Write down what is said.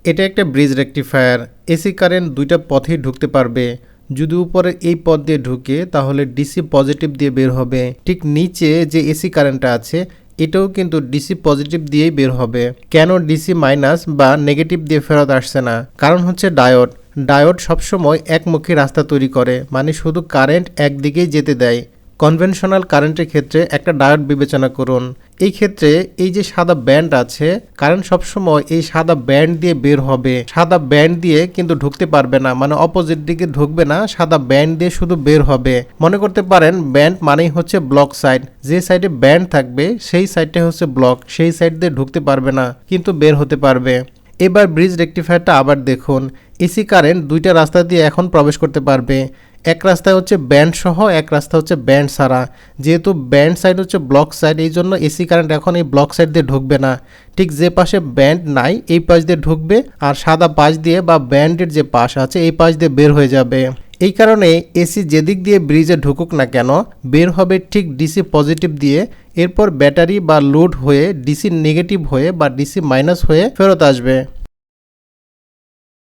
এটা একটা bridge rectifier. AC current দুইটা পথেই ঢুকতে পারবে। যদি উপরে এই পথ দিয়ে ঢুকে তাহলে ডিসি পজিটিভ দিয়ে বের হবে। ঠিক নিচে যে এসি কারেন্টটা আছে এটাও কিন্তু ডিসি পজিটিভ দিয়েই বের হবে। কেন ডিসি মাইনাস বা নেগেটিভ দিয়ে ফেরত আসছে না? কারণ হচ্ছে ডায়োড। ডায়োড সবসময় একমুখী রাস্তা তৈরি করে, মানে শুধু কারেন্ট একদিকেই যেতে দেয়। কনভেনশনাল কারেন্টের ক্ষেত্রে একটা ডায়োড বিবেচনা করুন। এই ক্ষেত্রে এই যে সাদা ব্যান্ড আছে, কারেন্ট সবসময় এই সাদা ব্যান্ড দিয়ে বের হবে। সাদা ব্যান্ড দিয়ে কিন্তু ঢুকতে পারবে না, মানে অপোজিট দিকে ঢুকবে না, সাদা ব্যান্ড দিয়ে শুধু বের হবে। মনে করতে পারেন ব্যান্ড মানেই হচ্ছে ব্লক সাইড। যে সাইডে ব্যান্ড থাকবে সেই সাইডটা হচ্ছে ব্লক, সেই সাইড দিয়ে ঢুকতে পারবে না কিন্তু বের হতে পারবে। এবার ব্রিজ রেকটিফায়ারটা আবার দেখুন। এসি কারেন্ট দুইটা রাস্তা দিয়ে এখন প্রবেশ করতে পারবে। এক রাস্তায় হচ্ছে ব্যান্ড সহ, এক রাস্তা হচ্ছে ব্যান্ড ছাড়া। যেহেতু ব্যান্ড সাইড হচ্ছে ব্লক সাইড, এই জন্য এসি কারেন্ট এখন এই ব্লক সাইড দিয়ে ঢুকবে না। ঠিক যে পাশে ব্যান্ড নাই এই পাশ দিয়ে ঢুকবে, আর সাদা পাশ দিয়ে বা ব্যান্ডের যে পাশ আছে এই পাশ দিয়ে বের হয়ে যাবে। এই কারণে এসি যেদিক দিয়ে ব্রিজে ঢুকুক না কেন, বের হবে ঠিক ডিসি পজিটিভ দিয়ে। এরপর ব্যাটারি বা লোড হয়ে ডিসি নেগেটিভ হয়ে বা ডিসি মাইনাস হয়ে ফেরত আসবে।